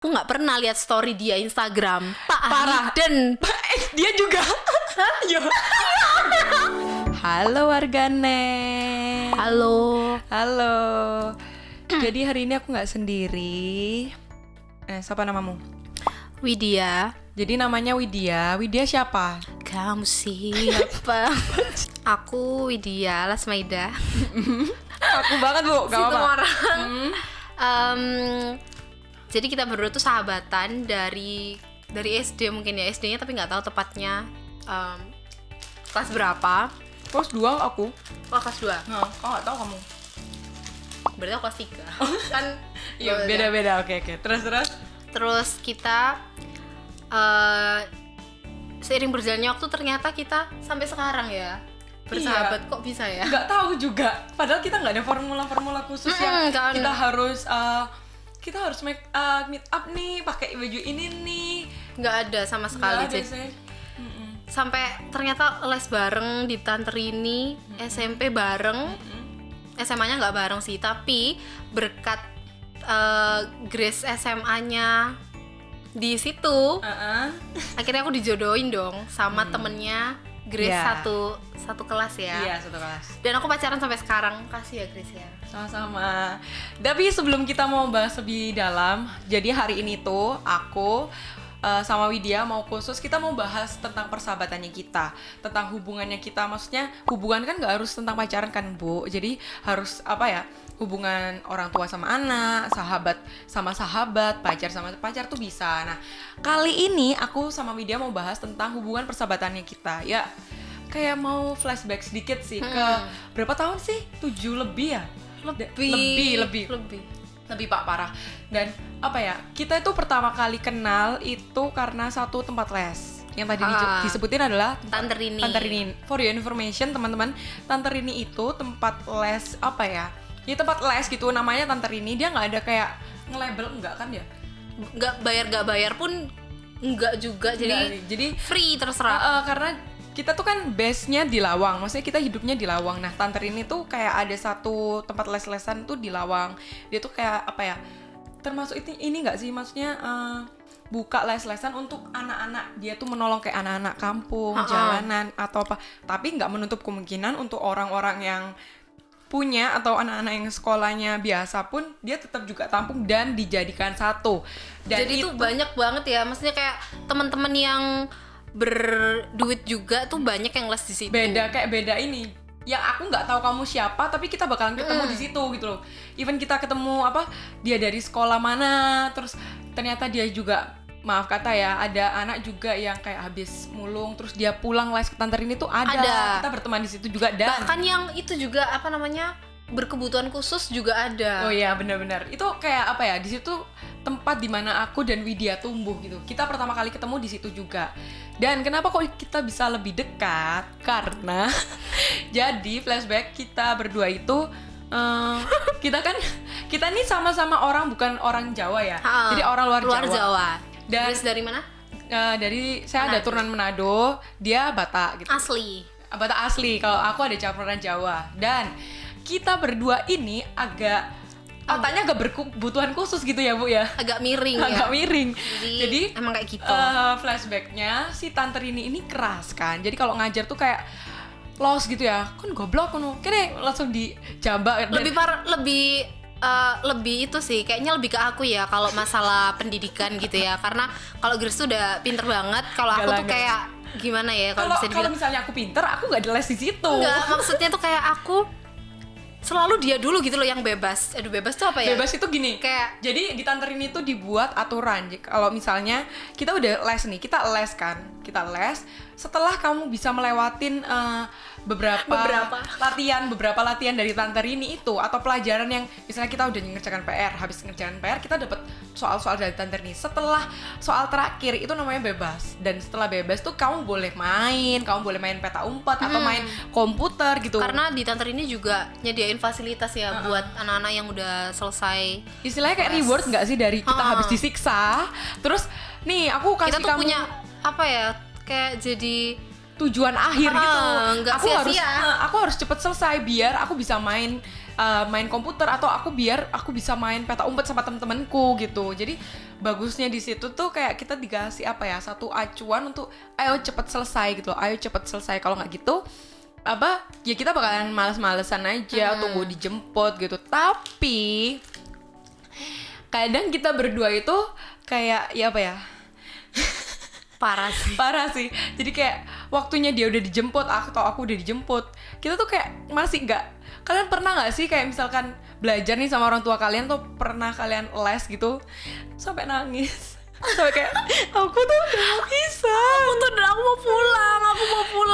Aku nggak pernah lihat story dia Instagram. Parah. Dan Dia juga. Yo. Halo warganet. halo. Halo. Jadi hari ini aku nggak sendiri. Siapa namamu? Widya. Jadi namanya Widya. Widya siapa? Kamu siapa? Aku Widya Lasmaida. Aku banget bu. Gak Situ apa-apa. orang. Jadi kita berdua tuh sahabatan dari SD mungkin ya, SD-nya tapi nggak tahu tepatnya kelas berapa. Kelas 2 aku. Oh, kelas 2. Nah, kok nggak tahu kamu? Berarti aku kelas 3. Kan Iya beda-beda. Oke. Terus kita seiring berjalannya waktu ternyata kita sampai sekarang ya bersahabat. Kok bisa ya? Nggak tahu juga. Padahal kita nggak ada formula khusus yang kan. kita harus meet up nih, pakai baju ini nih. Nggak ada sama sekali. Nggak ada Jadi sih. sampai ternyata les bareng di Tante Rini, SMP bareng, SMA-nya nggak bareng sih, tapi berkat Grace SMA-nya di situ, akhirnya aku dijodohin dong sama temennya Grace. Yeah. satu kelas ya. Iya, satu kelas. Dan aku pacaran sampai sekarang. Kasih ya Grace ya. Sama-sama. Tapi sebelum kita mau bahas lebih dalam, jadi hari ini tuh aku sama Widya mau khusus kita mau bahas tentang persahabatannya kita, tentang hubungannya kita. Maksudnya hubungan kan nggak harus tentang pacaran kan Bu, jadi harus apa ya, hubungan orang tua sama anak, sahabat sama sahabat, pacar sama pacar tuh bisa. Nah kali ini aku sama Widya mau bahas tentang hubungan persahabatannya kita. Ya kayak mau flashback sedikit sih ke berapa tahun sih? 7 lebih ya? Lebih Pak, parah. Dan apa ya, kita itu pertama kali kenal itu karena satu tempat les yang tadi disebutin adalah Tante Rini. Tante Rini. For your information teman-teman, Tante Rini itu tempat les apa ya? Ya tempat les gitu, namanya Tante Rini. Dia nggak ada kayak nge-label, enggak kan ya? Nggak bayar pun nggak juga. Jadi free terserah. Karena kita tuh kan base-nya di Lawang, maksudnya kita hidupnya di Lawang. Nah, Tante Rini tuh kayak ada satu tempat les-lesan tuh di Lawang. Dia tuh kayak apa ya? Termasuk ini nggak sih, maksudnya buka les-lesan untuk anak-anak. Dia tuh menolong kayak anak-anak kampung, jalanan atau apa. Tapi nggak menutup kemungkinan untuk orang-orang yang punya atau anak-anak yang sekolahnya biasa pun dia tetap juga tampung dan dijadikan satu. Dan jadi itu banyak banget ya, maksudnya kayak teman-teman yang berduit juga tuh banyak yang les di situ. Beda ini. Yang aku nggak tahu kamu siapa, tapi kita bakalan ketemu di situ gitu loh. Even kita ketemu dia dari sekolah mana, terus ternyata dia juga, maaf kata ya, ada anak juga yang kayak habis mulung, terus dia pulang les ke Tante Rini tuh ada. Kita berteman di situ juga dan bahkan yang itu juga berkebutuhan khusus juga ada. Oh iya benar-benar. Itu kayak apa ya? Di situ tempat dimana aku dan Widya tumbuh gitu. Kita pertama kali ketemu di situ juga. Dan kenapa kok kita bisa lebih dekat? Karena jadi flashback kita berdua itu kita nih sama-sama bukan orang Jawa ya. Jadi orang luar Jawa. Dan terus dari mana? Dari saya ada turunan Manado, dia Batak gitu. Asli. Batak asli. Kalau aku ada campuran Jawa. Dan kita berdua ini otaknya agak berkebutuhan khusus gitu ya Bu ya. Agak miring ya. Agak miring. Jadi emang kayak gitu. Flashbacknya si Tante Rini ini keras kan. Jadi kalau ngajar tuh kayak los gitu ya. Kan goblok kan. Kayaknya langsung dijambak. Lebih itu sih, kayaknya lebih ke aku ya kalau masalah pendidikan gitu ya. Karena kalau Grace tuh udah pinter banget. Kalau aku tuh kayak gimana ya kalau bisa dibilang. Kalau misalnya aku pinter, aku nggak ada les di situ. Enggak, maksudnya tuh kayak aku selalu dia dulu gitu loh yang bebas. Aduh, bebas tuh apa ya? Bebas itu gini. Kayak jadi di Tante Rini tuh dibuat aturan. Kalau misalnya kita udah les nih, kita les. Setelah kamu bisa melewatin beberapa latihan dari Tante Rini itu, atau pelajaran yang misalnya kita udah ngerjakan PR, habis ngerjakan PR kita dapat soal-soal dari Tante Rini. Setelah soal terakhir itu namanya bebas. Dan setelah bebas tuh kamu boleh main peta umpet atau main komputer gitu. Karena di Tante Rini juga nyediain fasilitas ya buat anak-anak yang udah selesai. Istilahnya kayak reward nggak sih dari kita habis disiksa. Terus nih aku kasih kita tuh kamu punya apa ya, kayak jadi tujuan akhir gitu. Nggak sia-sia. Aku harus cepet selesai biar aku bisa main komputer, atau biar aku bisa main peta umpet sama temen-temenku gitu. Jadi bagusnya di situ tuh kayak kita dikasih satu acuan untuk ayo cepet selesai gitu, ayo cepet selesai. Kalau nggak gitu ya kita bakalan males-malesan aja, tunggu dijemput gitu. Tapi kadang kita berdua itu kayak parah sih. Jadi kayak waktunya dia udah dijemput atau aku udah dijemput, kita tuh kayak masih nggak. Kalian pernah nggak sih kayak misalkan belajar nih sama orang tua kalian, tuh pernah kalian les gitu sampai nangis, sampai kayak aku tuh udah gak bisa, aku mau pulang.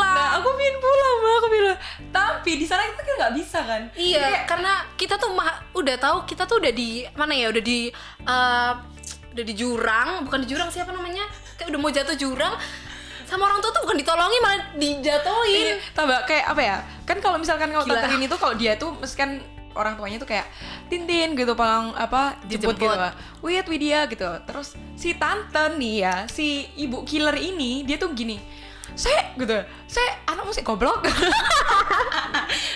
Nah, aku pengen pulang, aku bilang. Tapi di sana kita kan nggak bisa kan? Iya, kayak, karena kita tuh udah tahu kita tuh udah di mana ya, udah di jurang, bukan di jurang, siapa namanya? Kayak udah mau jatuh jurang, sama orang tua tuh bukan ditolongi malah dijatuhin. Tambah kayak kan kalau misalkan tante Rini tuh, kalau dia tuh mesti kan orang tuanya tuh kayak Tintin gitu, paling jemput gitu, wait Widya gitu. Terus si tante nih ya, si ibu killer ini, dia tuh gini, saya anakmu sih goblok.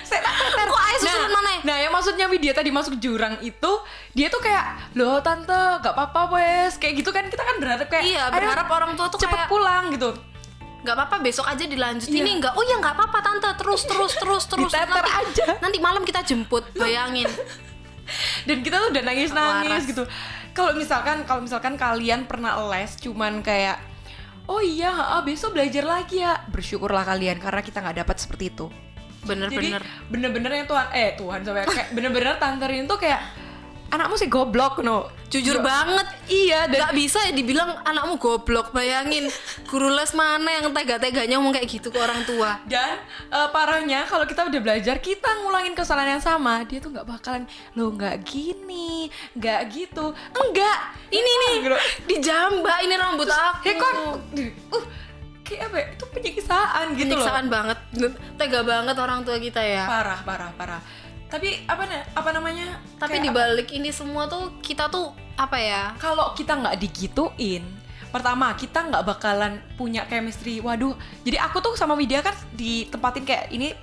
Saya tak teter. Kok ayo susulan mana? Nah, yang maksudnya Widya tadi masuk jurang itu, dia tuh kayak, loh tante, gak apa-apa wes, kayak gitu kan. Kita kan berharap kayak, iya, berharap orang tua tuh cepet kayak pulang gitu. Gak apa-apa, besok aja dilanjutin. Iya. Enggak, oh ya gak apa-apa tante, terus Diteter aja. Nanti malam kita jemput, bayangin. Dan kita tuh udah nangis-nangis Waras. gitu. Kalau misalkan kalian pernah les cuman kayak, oh iya, besok belajar lagi ya, bersyukurlah kalian karena kita nggak dapat seperti itu. Bener-bener. Jadi bener-bener yang Tuhan sampai kayak bener-bener tante Rin tuh kayak, anakmu sih goblok no. Jujur banget. Iya, dan Gak bisa ya dibilang anakmu goblok. Bayangin, guru les mana yang tega-teganya ngomong kayak gitu ke orang tua. Dan parahnya kalau kita udah belajar, kita ngulangin kesalahan yang sama, dia tuh nggak bakalan, lo nggak gini, nggak gitu, enggak. Ini nih, Gitu. dijambak ini rambut aku. Kayak apa ya? Itu penyiksaan gitu loh. Penyiksaan banget. Tega banget orang tua kita ya. Parah. Tapi apa namanya? Tapi dibalik ini semua tuh kita tuh apa ya? Kalau kita nggak digituin, pertama kita nggak bakalan punya chemistry. Waduh, jadi aku tuh sama Widya kan ditempatin kayak ini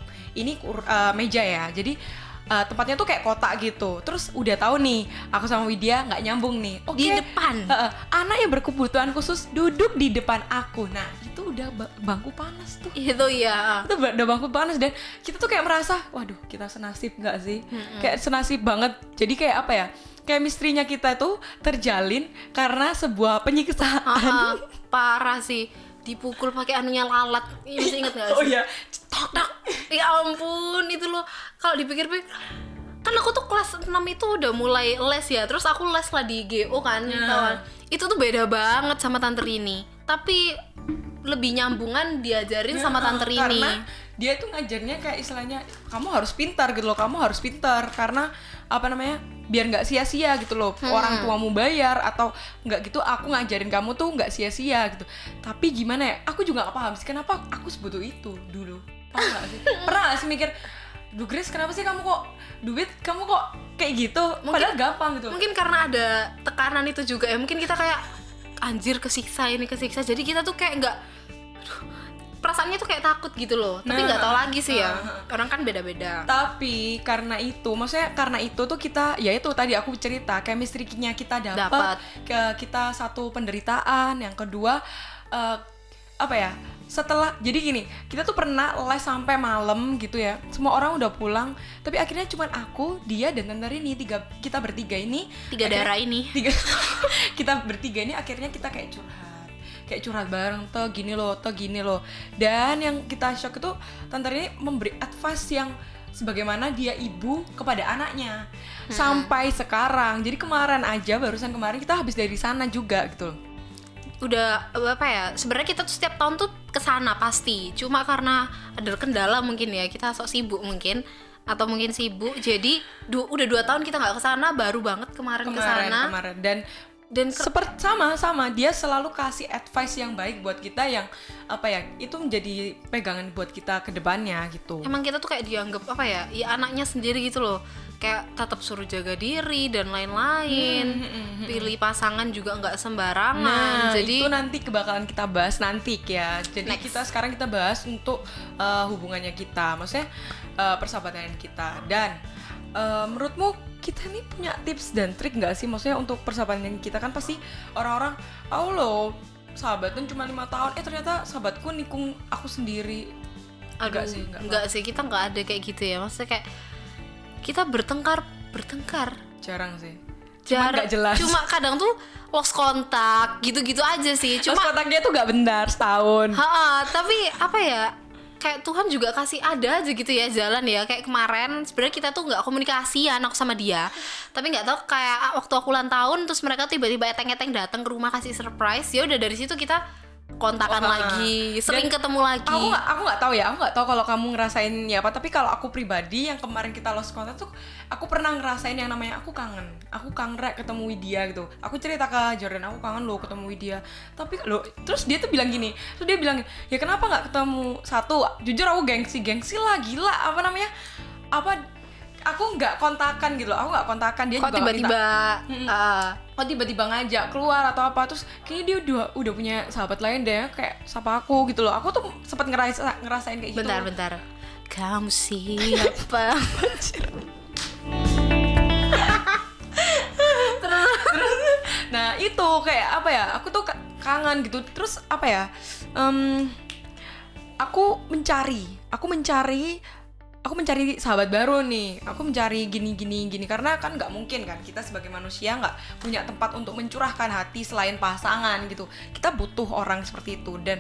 meja ya. Jadi tempatnya tuh kayak kotak gitu. Terus udah tahu nih, aku sama Widya nggak nyambung nih. Oke, Di depan. Anak yang berkebutuhan khusus duduk di depan aku. Nah, itu udah bangku panas tuh. Itu ya. Itu udah bangku panas, dan kita tuh kayak merasa, waduh, kita senasib nggak sih? Kayak senasib banget. Jadi kayak apa ya? Chemistry-nya kita tuh terjalin karena sebuah penyiksaan. Parah sih. Dipukul pakai anunya lalat. Ini masih inget gak sih? Oh iya. Cetok. Ya ampun, itu loh. Kalau dipikir-pikir, kan aku tuh kelas 6 itu udah mulai les ya. Terus aku les lah di GO kan, kawan. Itu tuh beda banget sama Tante Rini. Tapi lebih nyambungan diajarin sama Tante Rini. Karena dia tuh ngajarnya kayak istilahnya, kamu harus pintar gitu loh, kamu harus pintar. Karena apa namanya, biar nggak sia-sia gitu loh. Orang tuamu bayar atau nggak gitu, aku ngajarin kamu tuh nggak sia-sia gitu. Tapi gimana ya, aku juga nggak paham sih kenapa aku sebutuh itu dulu. Paham nggak sih? Pernah nggak sih mikir, duh Grace, kenapa sih kamu kok kayak gitu? Padahal gampang gitu. Mungkin karena ada tekanan itu juga ya. Mungkin kita kayak anjir, kesiksa. Jadi kita tuh kayak nggak, perasaannya tuh kayak takut gitu loh. Tapi nggak tahu lagi sih ya. Orang kan beda-beda. Tapi karena itu tuh kita, ya itu tadi aku cerita, chemistry-nya kita dapat. Kita satu penderitaan, yang kedua setelah, jadi gini, kita tuh pernah les sampai malam gitu ya. Semua orang udah pulang, tapi akhirnya cuman aku, dia, dan Tante Rini, kita bertiga ini. Tiga darah ini. Kita bertiga ini akhirnya kita kayak curhat bareng, toh gini loh. Dan yang kita shock itu, Tante Rini memberi advice yang sebagaimana dia ibu kepada anaknya. Sampai sekarang. Jadi barusan kemarin kita habis dari sana juga gitu loh. Udah apa ya, sebenarnya kita tuh setiap tahun tuh kesana pasti, cuma karena ada kendala mungkin ya, kita sok sibuk mungkin, atau mungkin sibuk, jadi udah 2 tahun kita nggak kesana, baru banget kemarin kesana. Dan Dan sama dia selalu kasih advice yang baik buat kita, yang apa ya, itu menjadi pegangan buat kita ke depannya gitu. emang kita tuh kayak dianggap apa ya, anaknya sendiri gitu loh, kayak tetap suruh jaga diri dan lain-lain. Pilih pasangan juga nggak sembarangan. Nah, jadi itu nanti bakalan kita bahas nanti ya. Jadi Next. sekarang kita bahas untuk hubungannya kita, maksudnya persahabatan kita. Dan menurutmu kita nih punya tips dan trik nggak sih, maksudnya untuk persahabatan kita? Kan pasti orang-orang, oh lo sahabatan cuma 5 tahun, ternyata sahabatku nikung aku sendiri. aduh, enggak sih, kita nggak ada kayak gitu ya. Maksudnya kayak kita bertengkar Jarang sih. jarang, Nggak jelas. cuma kadang tuh lost kontak gitu-gitu aja sih. Terus Cuma kontaknya tuh nggak bentar, setahun. tapi apa ya, kayak Tuhan juga kasih ada aja gitu ya jalan ya. Kayak kemarin sebenarnya kita tuh nggak komunikasian aku sama dia, tapi nggak tahu kayak waktu aku ulang tahun terus mereka tiba-tiba eteng-eteng datang ke rumah kasih surprise. Ya udah dari situ kita kontakan lagi, sering Dan ketemu lagi. Aku nggak tahu ya, aku nggak tahu kalau kamu ngerasain ya apa. Tapi kalau aku pribadi yang kemarin kita lost contact tuh, aku pernah ngerasain yang namanya aku kangen rek ketemu Widya gitu. Aku cerita ke Jordan, aku kangen lo ketemu Widya. Tapi lo, terus dia tuh bilang gini, terus dia bilang, ya kenapa nggak ketemu? Satu, jujur aku gengsi lah, gila apa namanya, aku nggak kontakan gitu loh, aku nggak kontakan dia. Kok juga tiba-tiba kok tiba-tiba ngajak keluar atau apa, terus kayaknya dia udah punya sahabat lain deh, kayak sapa aku gitu loh. Aku tuh sempat ngerasain kayak gitu. bentar kamu siapa? Nah itu kayak apa ya, aku tuh kangen gitu. Terus apa ya, aku mencari sahabat baru nih. Aku mencari gini karena kan nggak mungkin kan kita sebagai manusia nggak punya tempat untuk mencurahkan hati selain pasangan gitu. Kita butuh orang seperti itu. Dan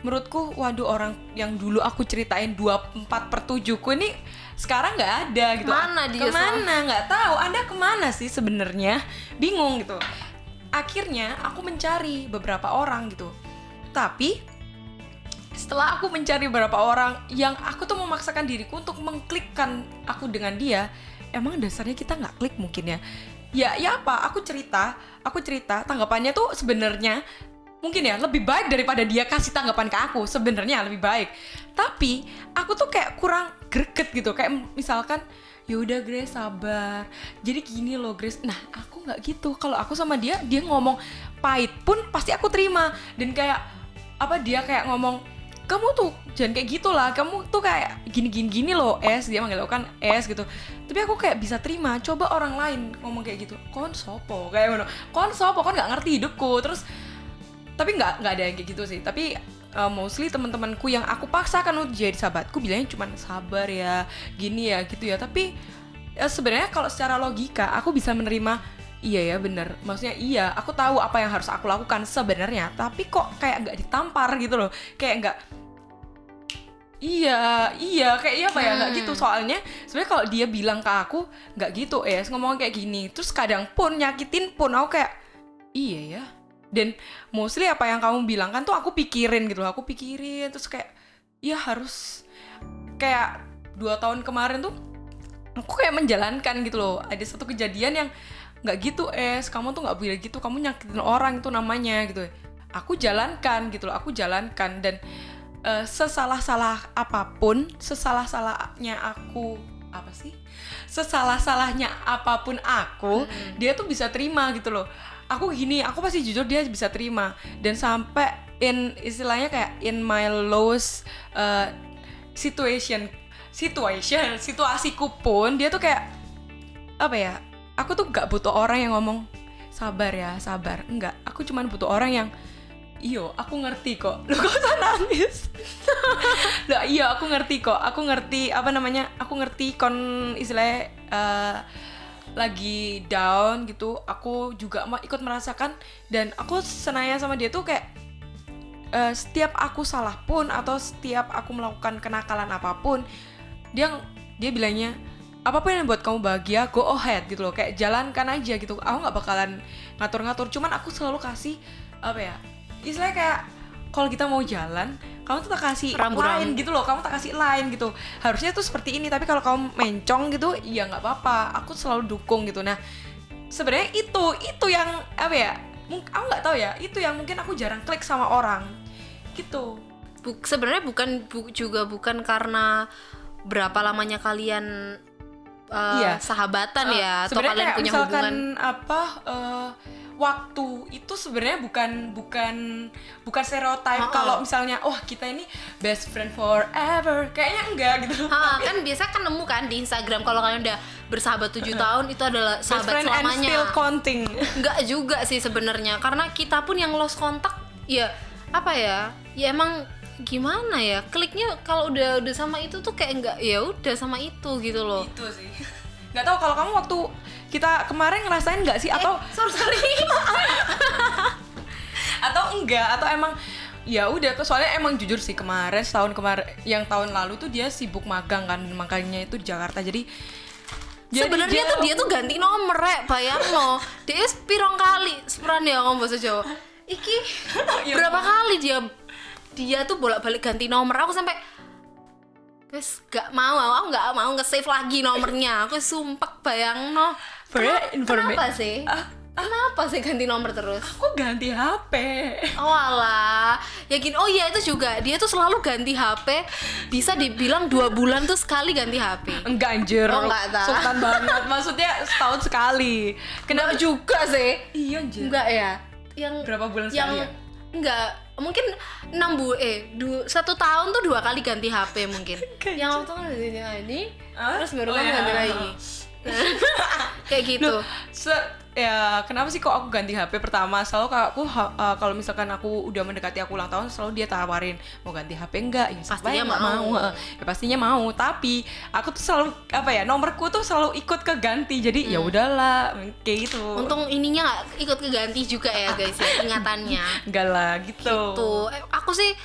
menurutku, waduh, orang yang dulu aku ceritain 24/7 ku ini sekarang nggak ada gitu. Mana dia? Kemana? Nggak tahu. Anda kemana sih sebenarnya? Bingung gitu. Akhirnya aku mencari beberapa orang gitu. Tapi setelah aku mencari beberapa orang yang aku tuh memaksakan diriku untuk mengklikkan aku dengan dia, emang dasarnya kita nggak klik mungkin ya apa, aku cerita tanggapannya tuh sebenarnya mungkin ya lebih baik daripada dia kasih tanggapan ke aku, sebenarnya lebih baik. Tapi aku tuh kayak kurang greget gitu, kayak misalkan, ya udah Grace sabar, jadi gini loh Grace. Nah aku nggak gitu. Kalau aku sama dia ngomong pahit pun pasti aku terima. Dan kayak apa, dia kayak ngomong, kamu tuh jangan kayak gitu lah, kamu tuh kayak gini loh Es, dia manggil aku kan Es gitu. Tapi aku kayak bisa terima. Coba orang lain ngomong kayak gitu, kon sopo, kayak mana, kon sopo, kon nggak ngerti hidupku. Terus tapi nggak ada yang kayak gitu sih. Tapi mostly teman-temanku yang aku paksakan untuk jadi sahabatku bilangnya cuma sabar ya, gini ya, gitu ya. Tapi sebenarnya kalau secara logika aku bisa menerima. Iya ya bener, maksudnya iya, aku tahu apa yang harus aku lakukan sebenarnya, tapi kok kayak nggak ditampar gitu loh, kayak nggak, iya kayak iya apa ya, nggak gitu. Soalnya sebenarnya kalau dia bilang ke aku nggak gitu ngomong kayak gini, terus kadang pun nyakitin pun aku kayak iya ya. Dan mostly apa yang kamu bilang kan tuh aku pikirin gitu loh, terus kayak ya harus, kayak 2 tahun kemarin tuh aku kayak menjalankan gitu loh. Ada satu kejadian yang nggak gitu kamu tuh nggak boleh gitu, kamu nyakitin orang itu namanya gitu. Aku jalankan gitu loh, dan sesalah-salahnya apapun aku, dia tuh bisa terima gitu loh. Aku pasti jujur, dia bisa terima. Dan sampai istilahnya kayak in my lowest situasiku pun dia tuh kayak apa ya, aku tuh gak butuh orang yang ngomong sabar, enggak. Aku cuma butuh orang yang aku ngerti kok. Lu kok usah nangis? Loh, aku ngerti kok. Aku ngerti kon istilahnya lagi down gitu. Aku juga ikut merasakan. Dan aku senaya sama dia tuh kayak setiap aku salah pun atau setiap aku melakukan kenakalan apapun, dia bilangnya, apapun yang buat kamu bahagia, go ahead gitu loh, kayak jalankan aja gitu. Aku nggak bakalan ngatur-ngatur, cuman aku selalu kasih apa ya, istilahnya kayak kalau kita mau jalan, kamu tuh tak kasih line gitu loh, kamu tak kasih line gitu, harusnya tuh seperti ini. Tapi kalau kamu mencong gitu, ya nggak apa-apa, aku selalu dukung gitu. Nah sebenarnya itu yang apa ya, aku nggak tahu ya, itu yang mungkin aku jarang klik sama orang gitu. Sebenarnya bukan karena berapa lamanya kalian sahabatan ya, atau kalian kayak punya misalkan hubungan waktu itu sebenarnya bukan stereotype kalau misalnya kita ini best friend forever, kayaknya enggak gitu. Kan biasa kan nemu kan di Instagram kalau kalian udah bersahabat 7 tahun itu adalah Best sahabat friend and selamanya. still counting. Enggak juga sih sebenarnya, karena kita pun yang lost contact ya apa ya emang gimana ya, kliknya kalau udah sama itu tuh kayak enggak, ya udah sama itu gitu loh. Itu sih. Nggak tahu kalau kamu waktu kita kemarin ngerasain nggak sih, atau sorry atau enggak, atau emang ya udah, soalnya emang jujur sih kemarin yang tahun lalu tuh dia sibuk magang kan, makanya itu di Jakarta, jadi sebenarnya tuh dia tuh ganti nomor bayang lo dia pirong kali seperan ya ngomong bahasa Jawa iki berapa kali dia tuh bolak-balik ganti nomor, aku sampai wes aku nggak mau nge-save lagi nomornya, aku sumpah bayang no. Kenapa sih? Kenapa sih ganti nomor terus? Aku ganti HP. Oh alah, ya gini. Oh iya, itu juga dia tuh selalu ganti HP. Bisa dibilang 2 bulan tuh sekali ganti HP. Enggak anjir. Oh enggak tahu. Sultan banget. Maksudnya setahun sekali. Kenapa juga sih? Iya anjir. Enggak ya. Yang berapa bulan sekali ya? Enggak, mungkin 1 tahun tuh 2 kali ganti HP mungkin. Yang waktu kan ini, terus baru kan ganti lagi. Kayak gitu. Ya kenapa sih kok aku ganti HP pertama, selalu aku kalau misalkan aku udah mendekati aku ulang tahun, selalu dia tawarin mau ganti HP enggak, ya pastinya mau. Ya pastinya mau, tapi aku tuh selalu nomorku tuh selalu ikut ke ganti, jadi ya udahlah kayak gitu. Untung ininya nggak ikut ke ganti juga ya guys ya, ingatannya. Enggak lah gitu. Aku sih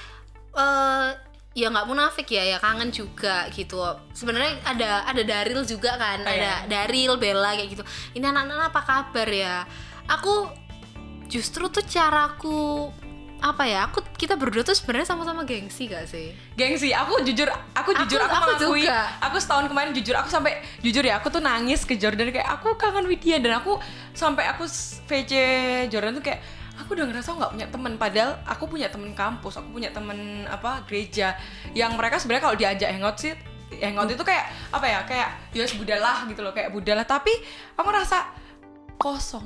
ya nggak munafik ya kangen juga gitu. Sebenarnya ada Daril juga kan, ada Daril, Bella kayak gitu. Ini anak-anak apa kabar ya? Aku justru tuh caraku kita berdua tuh sebenarnya sama-sama gengsi gak sih? Gengsi, aku jujur mengakui, juga. aku setahun kemarin jujur aku tuh nangis ke Jordan, kayak aku kangen Widya, dan aku sampai aku VC Jordan tuh kayak aku udah ngerasa nggak punya teman, padahal aku punya teman kampus, aku punya teman gereja, yang mereka sebenarnya kalau diajak hangout itu kayak ya budalah gitu loh, kayak budalah, tapi aku ngerasa kosong.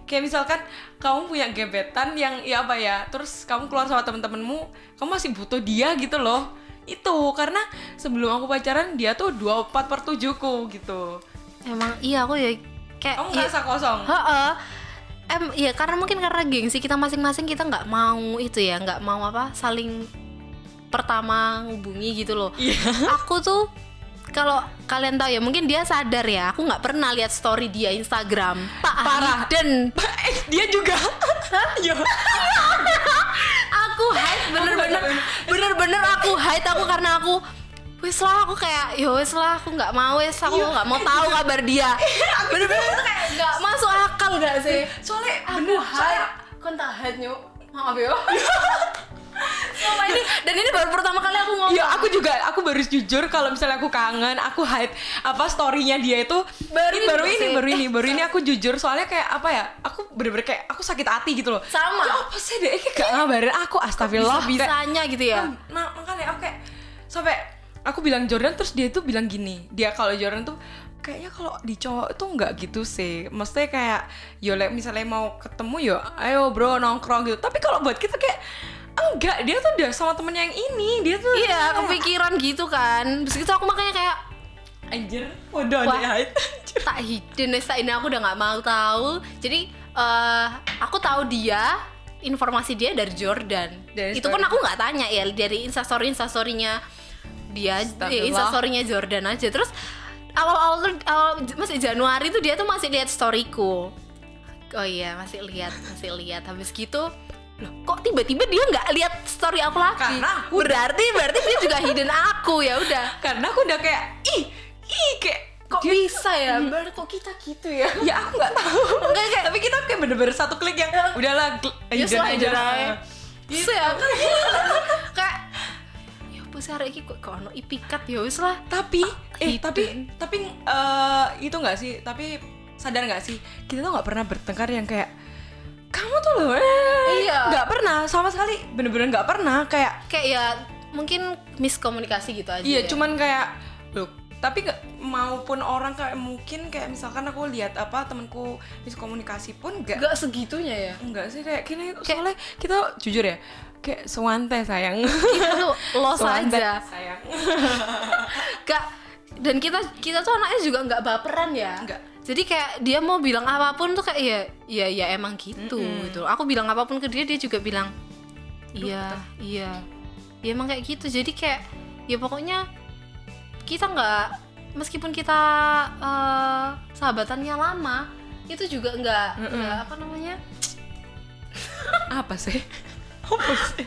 Kayak misalkan kamu punya gebetan yang terus kamu keluar sama temen-temenmu, kamu masih butuh dia gitu loh. Itu karena sebelum aku pacaran dia tuh 24/7ku gitu. Emang iya, aku ya kayak kamu ngerasa kosong. Ya karena gengsi kita masing-masing, kita nggak mau nggak mau saling pertama hubungi gitu loh. Aku tuh kalau kalian tahu ya, mungkin dia sadar ya, aku nggak pernah lihat story dia Instagram. Parah. Dan dia juga. Aku hide bener-bener aku hide karena aku wes lah, aku kayak wes lah, aku nggak mau aku nggak mau tahu kabar dia. Bener-bener kayak nggak masuk akal nggak sih? Soalnya aku hide, kontak hide nyuk, maaf ya. Ini baru pertama kali aku ngomong. Iya, aku baru jujur kalau misalnya aku kangen, aku hide story-nya dia itu baru ini aku jujur, soalnya kayak aku bener-bener kayak aku sakit hati gitu loh. Sama. Ya apa sih dia kayak gak ngabarin aku, astagfirullah. Bisanya gitu ya. Nah, makanya aku kayak sampai aku bilang Jordan, terus dia tuh bilang gini, kalau Jordan tuh kayaknya kalau di cowok itu nggak gitu sih, maksudnya kayak misalnya mau ketemu ayo bro nongkrong gitu, tapi kalau buat kita kayak enggak, dia tuh udah sama temennya yang ini, dia tuh kepikiran gitu kan. Terus gitu aku makanya kayak anjir, udah hide. Tak hidden ini aku udah nggak mau tahu. Jadi aku tahu informasi dia dari Jordan. Itu pun aku nggak tanya ya, dari instastorynya dia, instastorynya Jordan aja. Terus awal masih Januari tuh dia tuh masih lihat storyku. Oh iya, masih lihat. Habis gitu, loh, kok tiba-tiba dia nggak lihat story aku lagi? Karena berarti dia juga hidden aku, ya udah. Karena aku udah kayak kayak kok dia bisa ya? Berarti kok kita gitu ya? Ya aku nggak tahu. Enggak, tapi kita kayak bener-bener satu klik yang udahlah hidden aja. Gitu ya. Kayak ya apa sih hari ini kok ono ipikat ya wis lah. Tapi itu nggak sih? Tapi sadar nggak sih kita tuh nggak pernah bertengkar yang kayak kamu tuh loh Iya. nggak pernah sama sekali, bener-bener nggak pernah kayak ya mungkin miskomunikasi gitu aja. iya ya. cuman kayak loh, tapi nggak, maupun orang kayak mungkin kayak misalkan aku lihat apa temanku miskomunikasi pun Gak segitunya ya. enggak sih kayak gini, soalnya kita jujur ya kayak sewantai sayang. Kita tuh los Sewantai, aja. sayang. Gak, dan kita tuh anaknya juga nggak baperan ya. Nggak. Jadi kayak dia mau bilang apapun tuh kayak ya emang gitu gitu. Aku bilang apapun ke dia juga bilang iya. Ya emang kayak gitu. Jadi kayak ya pokoknya kita nggak, meskipun kita sahabatannya lama, itu juga nggak apa namanya? Apa sih? Apa sih?